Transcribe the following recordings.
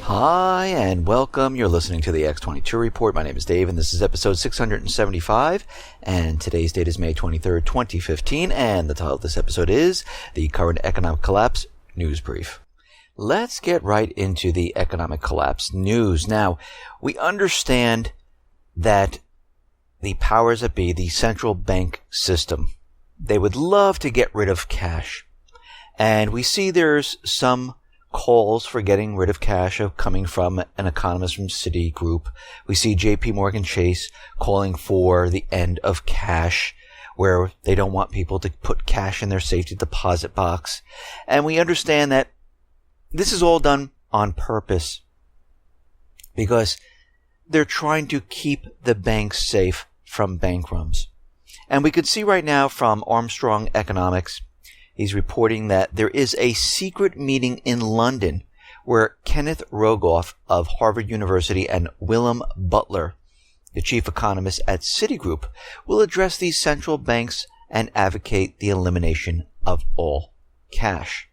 Hi, and welcome. You're listening to the X22 Report. My name is Dave, and this is episode 675, and today's date is May 23rd, 2015, and the title of this episode is The Current Economic Collapse News Brief. Let's get right into the economic collapse news. Now, we understand that the powers that be, the central bank system, they would love to get rid of cash. And we see there's some calls for getting rid of cash coming from an economist from Citigroup. We see JP Morgan Chase calling for the end of cash, where they don't want people to put cash in their safety deposit box. And we understand that this is all done on purpose because they're trying to keep the banks safe from bank runs. And we could see right now from Armstrong Economics, he's reporting that there is a secret meeting in London where Kenneth Rogoff of Harvard University and Willem Butler, the chief economist at Citigroup, will address these central banks and advocate the elimination of all cash.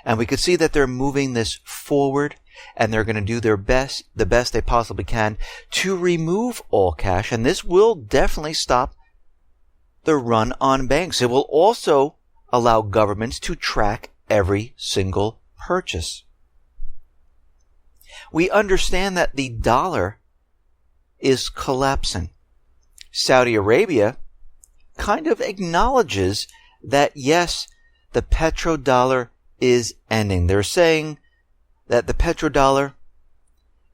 And we could see that they're moving this forward, and they're going to do the best they possibly can to remove all cash. And this will definitely stop the run on banks. It will also allow governments to track every single purchase. We understand that the dollar is collapsing. Saudi Arabia kind of acknowledges that, yes, the petrodollar is ending. They're saying that the petrodollar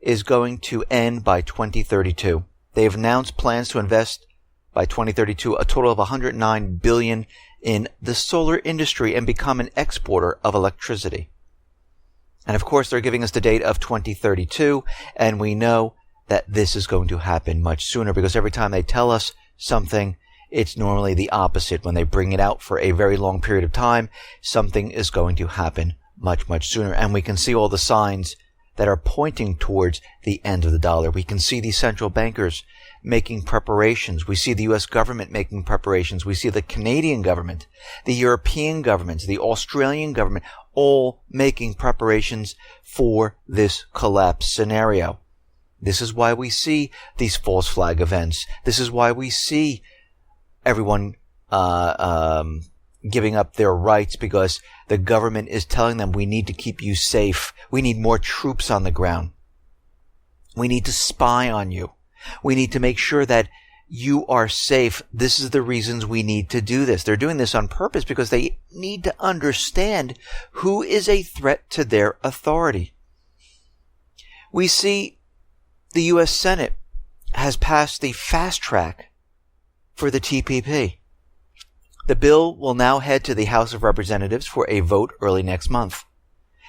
is going to end by 2032. They've announced plans to invest by 2032 a total of $109 billion in the solar industry and become an exporter of electricity. And of course, they're giving us the date of 2032, and we know that this is going to happen much sooner because every time they tell us something, it's normally the opposite. When they bring it out for a very long period of time, something is going to happen much, much sooner. And we can see all the signs that are pointing towards the end of the dollar. We can see the central bankers making preparations. We see the U.S. government making preparations. We see the Canadian government, the European governments, the Australian government, all making preparations for this collapse scenario. This is why we see these false flag events. This is why we see everyone giving up their rights, because the government is telling them, we need to keep you safe. We need more troops on the ground. We need to spy on you. We need to make sure that you are safe. This is the reasons we need to do this. They're doing this on purpose because they need to understand who is a threat to their authority. We see the U.S. Senate has passed the fast track for the TPP. The bill will now head to the House of Representatives for a vote early next month.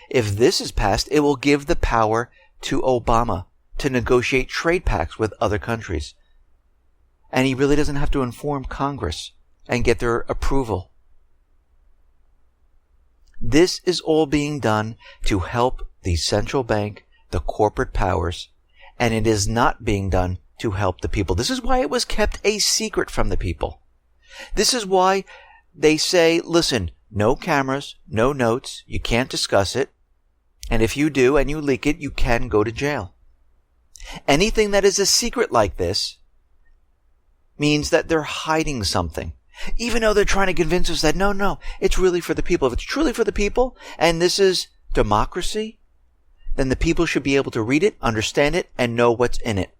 If this is passed, it will give the power to Obama to negotiate trade pacts with other countries. And he really doesn't have to inform Congress and get their approval. This is all being done to help the central bank, the corporate powers, and it is not being done to help the people. This is why it was kept a secret from the people. This is why they say, listen, no cameras, no notes, you can't discuss it, and if you do and you leak it, you can go to jail. Anything that is a secret like this means that they're hiding something, even though they're trying to convince us that no, it's really for the people. If it's truly for the people and this is democracy, then the people should be able to read it, understand it, and know what's in it.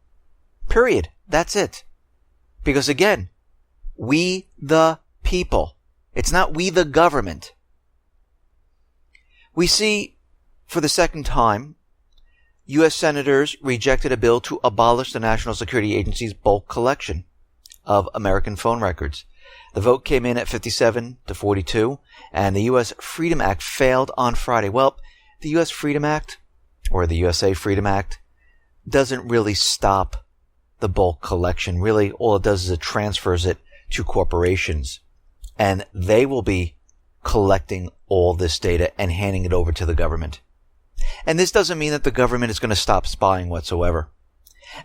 Period. That's it. Because again, we the people. It's not we the government. We see for the second time, U.S. senators rejected a bill to abolish the National Security Agency's bulk collection of American phone records. The vote came in at 57-42, and the U.S. Freedom Act failed on Friday. Well, the U.S. Freedom Act, or the USA Freedom Act, doesn't really stop the bulk collection. Really, all it does is it transfers it to corporations, and they will be collecting all this data and handing it over to the government. And this doesn't mean that the government is going to stop spying whatsoever.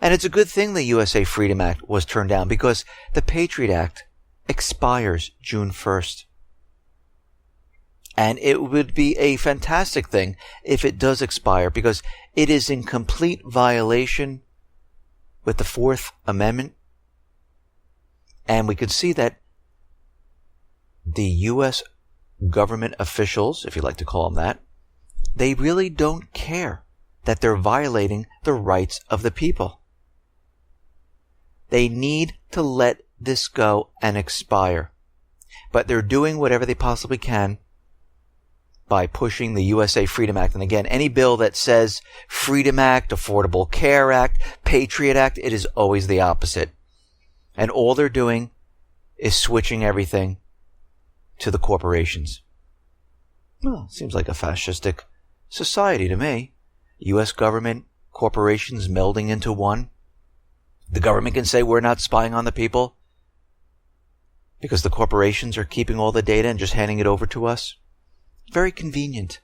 And it's a good thing the USA Freedom Act was turned down, because the Patriot Act expires June 1st. And it would be a fantastic thing if it does expire, because it is in complete violation with the Fourth Amendment. And we could see that the U.S. government officials, if you like to call them that, they really don't care that they're violating the rights of the people. They need to let this go and expire. But they're doing whatever they possibly can by pushing the USA Freedom Act. And again, any bill that says Freedom Act, Affordable Care Act, Patriot Act, it is always the opposite. And all they're doing is switching everything to the corporations. Well, seems like a fascistic society to me. U.S. government, corporations melding into one. The government can say we're not spying on the people because the corporations are keeping all the data and just handing it over to us. Very convenient.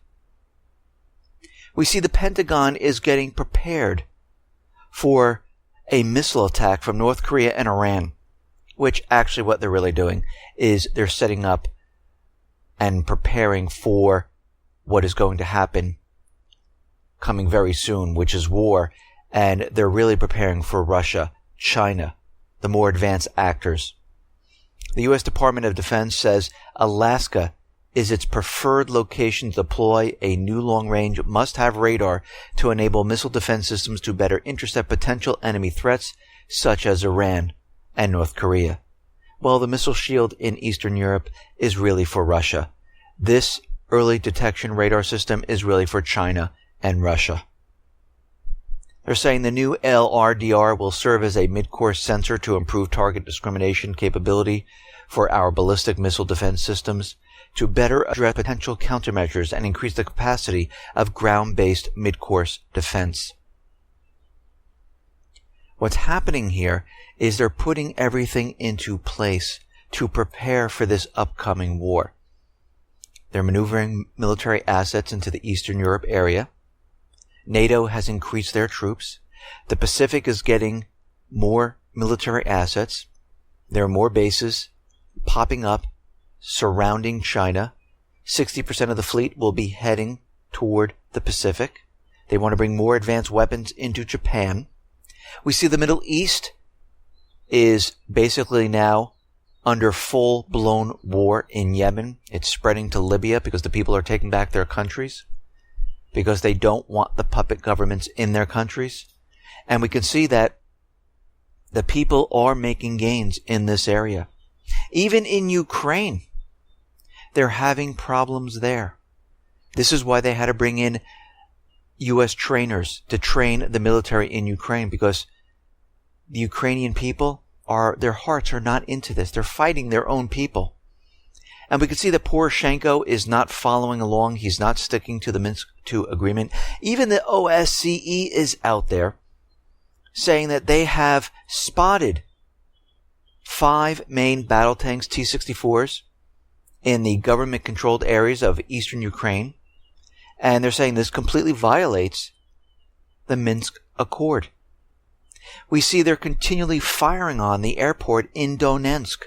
We see the Pentagon is getting prepared for a missile attack from North Korea and Iran, which actually what they're really doing is they're setting up and preparing for what is going to happen coming very soon, which is war. And they're really preparing for Russia, China, the more advanced actors. The U.S. Department of Defense says Alaska is its preferred location to deploy a new long-range must-have radar to enable missile defense systems to better intercept potential enemy threats such as Iran and North Korea. Well, the missile shield in Eastern Europe is really for Russia. This early detection radar system is really for China and Russia. They're saying the new LRDR will serve as a mid-course sensor to improve target discrimination capability for our ballistic missile defense systems, to better address potential countermeasures and increase the capacity of ground-based mid-course defense. What's happening here is they're putting everything into place to prepare for this upcoming war. They're maneuvering military assets into the Eastern Europe area. NATO has increased their troops. The Pacific is getting more military assets. There are more bases popping up surrounding China. 60% of the fleet will be heading toward the Pacific. They want to bring more advanced weapons into Japan. We see the Middle East is basically now under full-blown war in Yemen. It's spreading to Libya because the people are taking back their countries, because they don't want the puppet governments in their countries. And we can see that the people are making gains in this area. Even in Ukraine, they're having problems there. This is why they had to bring in U.S. trainers to train the military in Ukraine, because the Ukrainian people their hearts are not into this. They're fighting their own people. And we can see that Poroshenko is not following along. He's not sticking to the Minsk II agreement. Even the OSCE is out there saying that they have spotted 5 main battle tanks, T-64s, in the government-controlled areas of eastern Ukraine. And they're saying this completely violates the Minsk Accord. We see they're continually firing on the airport in Donetsk.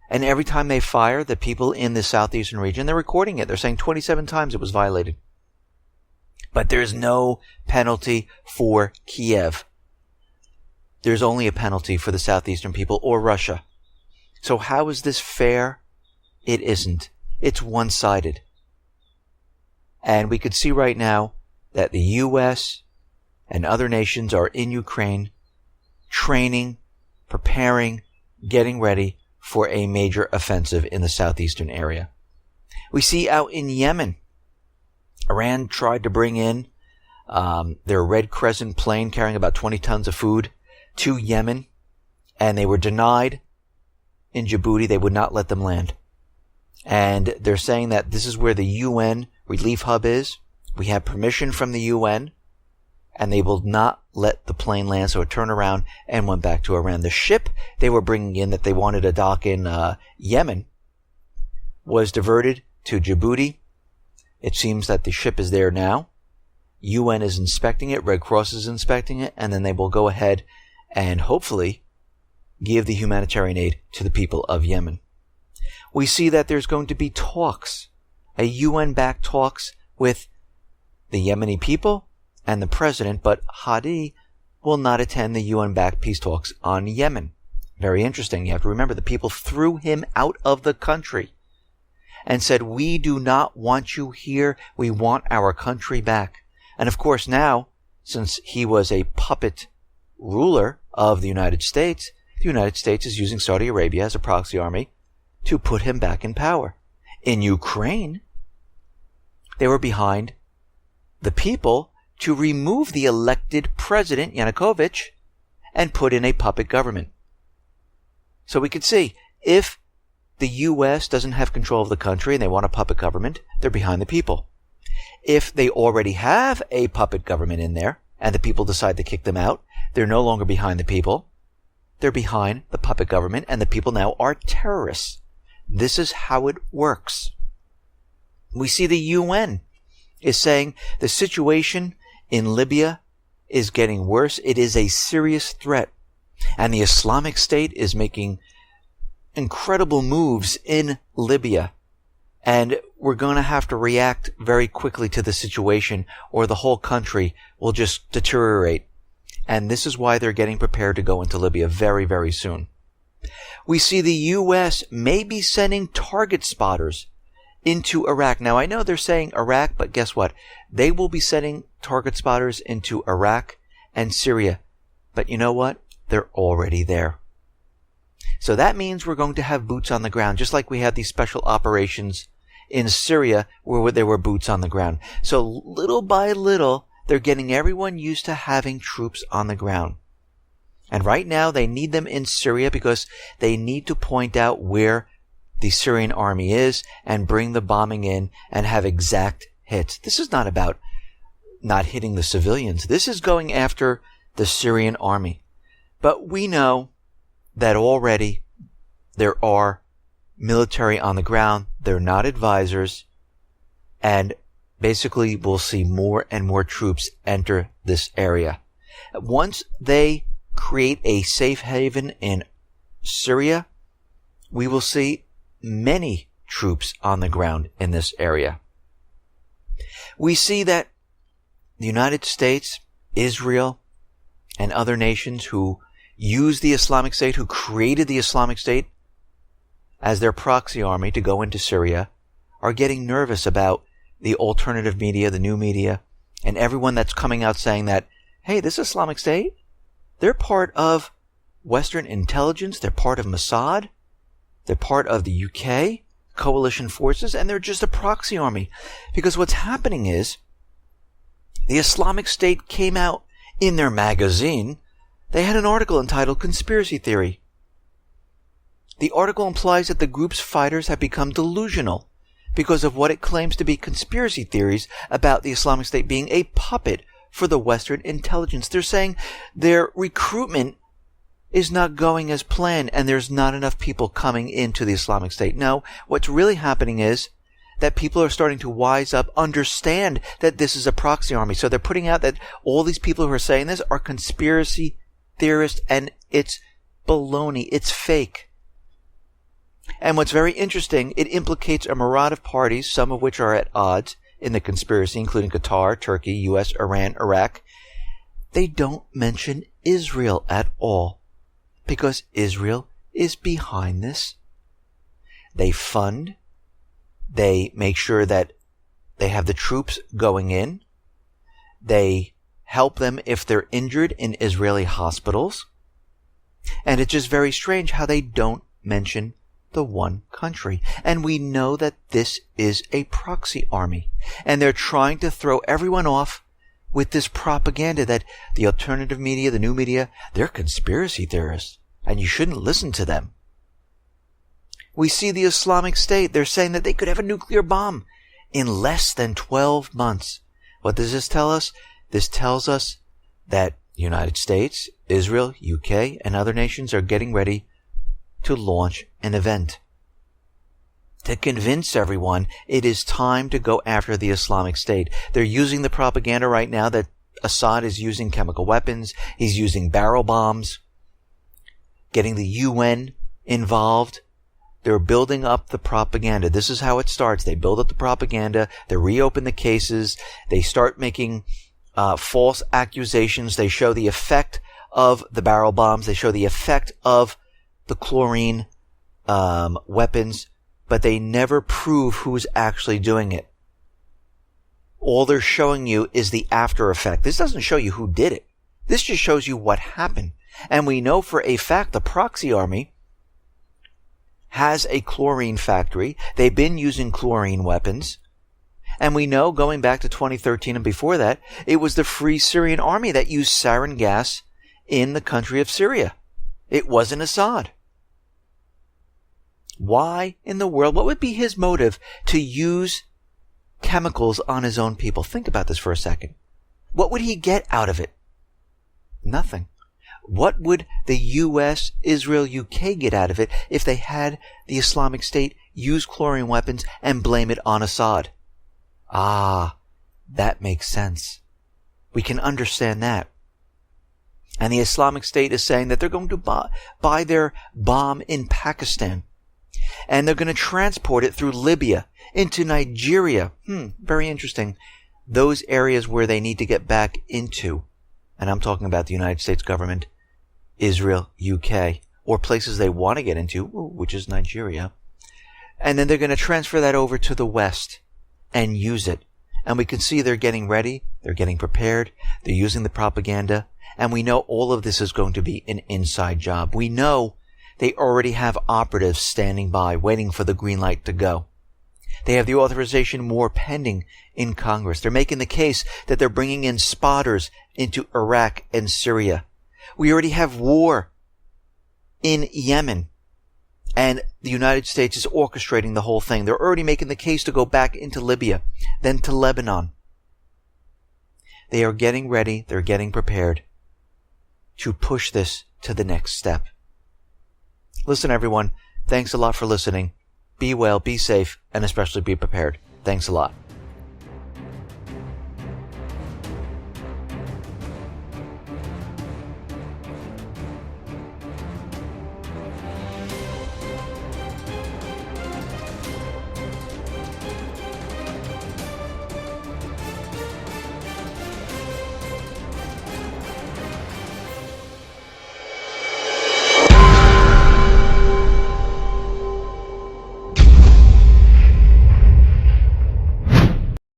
And every time they fire, the people in the southeastern region, they're recording it. They're saying 27 times it was violated. But there's no penalty for Kiev. There's only a penalty for the southeastern people or Russia. So how is this fair? It isn't. It's one-sided. And we could see right now that the U.S. and other nations are in Ukraine training, preparing, getting ready for a major offensive in the southeastern area. We see out in Yemen, Iran tried to bring in their Red Crescent plane carrying about 20 tons of food to Yemen, and they were denied in Djibouti. They would not let them land. And they're saying that this is where the UN relief hub is. We have permission from the UN, and they will not let the plane land, so it turned around and went back to Iran. The ship they were bringing in that they wanted to dock in Yemen was diverted to Djibouti. It seems that the ship is there now. UN is inspecting it, Red Cross is inspecting it, and then they will go ahead and hopefully give the humanitarian aid to the people of Yemen. We see that there's going to be talks, a UN-backed talks with the Yemeni people and the president, but Hadi will not attend the UN-backed peace talks on Yemen. Very interesting. You have to remember the people threw him out of the country and said, we do not want you here. We want our country back. And of course now, since he was a puppet ruler of the United States is using Saudi Arabia as a proxy army to put him back in power. In Ukraine, they were behind the people to remove the elected president, Yanukovych, and put in a puppet government. So we could see, if the U.S. doesn't have control of the country and they want a puppet government, they're behind the people. If they already have a puppet government in there and the people decide to kick them out, they're no longer behind the people. They're behind the puppet government, and the people now are terrorists. This is how it works. We see the UN is saying the situation in Libya is getting worse. It is a serious threat. And the Islamic State is making incredible moves in Libya. And we're going to have to react very quickly to the situation, or the whole country will just deteriorate. And this is why they're getting prepared to go into Libya very, very soon. We see the U.S. may be sending target spotters into Iraq. Now, I know they're saying Iraq, but guess what? They will be sending target spotters into Iraq and Syria. But you know what? They're already there. So that means we're going to have boots on the ground, just like we had these special operations in Syria where there were boots on the ground. So little by little, they're getting everyone used to having troops on the ground. And right now, they need them in Syria because they need to point out where the Syrian army is and bring the bombing in and have exact hits. This is not about not hitting the civilians. This is going after the Syrian army. But we know that already there are military on the ground. They're not advisors. And basically, we'll see more and more troops enter this area. Once they create a safe haven in Syria, we will see many troops on the ground in this area. We see that the United States, Israel, and other nations who use the Islamic State, who created the Islamic State as their proxy army to go into Syria, are getting nervous about the alternative media, the new media, and everyone that's coming out saying that, hey, this Islamic State, they're part of Western intelligence, they're part of Mossad, they're part of the UK coalition forces, and they're just a proxy army. Because what's happening is, the Islamic State came out in their magazine. They had an article entitled Conspiracy Theory. The article implies that the group's fighters have become delusional because of what it claims to be conspiracy theories about the Islamic State being a puppet for the Western intelligence. They're saying their recruitment is not going as planned and there's not enough people coming into the Islamic State. No, what's really happening is that people are starting to wise up, understand that this is a proxy army. So they're putting out that all these people who are saying this are conspiracy theorists, and it's baloney. It's fake. And what's very interesting, it implicates a myriad of parties, some of which are at odds in the conspiracy, including Qatar, Turkey, US, Iran, Iraq. They don't mention Israel at all because Israel is behind this. They fund. They make sure that they have the troops going in. They help them if they're injured in Israeli hospitals. And it's just very strange how they don't mention the one country. And we know that this is a proxy army. And they're trying to throw everyone off with this propaganda that the alternative media, the new media, they're conspiracy theorists. And you shouldn't listen to them. We see the Islamic State. They're saying that they could have a nuclear bomb in less than 12 months. What does this tell us? This tells us that the United States, Israel, UK, and other nations are getting ready to launch an event to convince everyone it is time to go after the Islamic State. They're using the propaganda right now that Assad is using chemical weapons. He's using barrel bombs, getting the UN involved, They're building up the propaganda. This is how it starts. They build up the propaganda. They reopen the cases. They start making false accusations. They show the effect of the barrel bombs. They show the effect of the chlorine weapons, but they never prove who's actually doing it. All they're showing you is the after effect. This doesn't show you who did it. This just shows you what happened. And we know for a fact the proxy army has a chlorine factory. They've been using chlorine weapons. And we know, going back to 2013 and before that, it was the Free Syrian Army that used sarin gas in the country of Syria. It wasn't Assad. Why in the world? What would be his motive to use chemicals on his own people? Think about this for a second. What would he get out of it? Nothing. What would the US, Israel, UK get out of it if they had the Islamic State use chlorine weapons and blame it on Assad? Ah, that makes sense. We can understand that. And the Islamic State is saying that they're going to buy their bomb in Pakistan. And they're going to transport it through Libya into Nigeria. Very interesting. Those areas where they need to get back into. And I'm talking about the United States government, Israel, UK, or places they want to get into, which is Nigeria. And then they're going to transfer that over to the West and use it. And we can see they're getting ready. They're getting prepared. They're using the propaganda. And we know all of this is going to be an inside job. We know they already have operatives standing by, waiting for the green light to go. They have the authorization war pending in Congress. They're making the case that they're bringing in spotters into Iraq and Syria. We already have war in Yemen. And the United States is orchestrating the whole thing. They're already making the case to go back into Libya, then to Lebanon. They are getting ready. They're getting prepared to push this to the next step. Listen, everyone, thanks a lot for listening. Be well, be safe, and especially be prepared. Thanks a lot.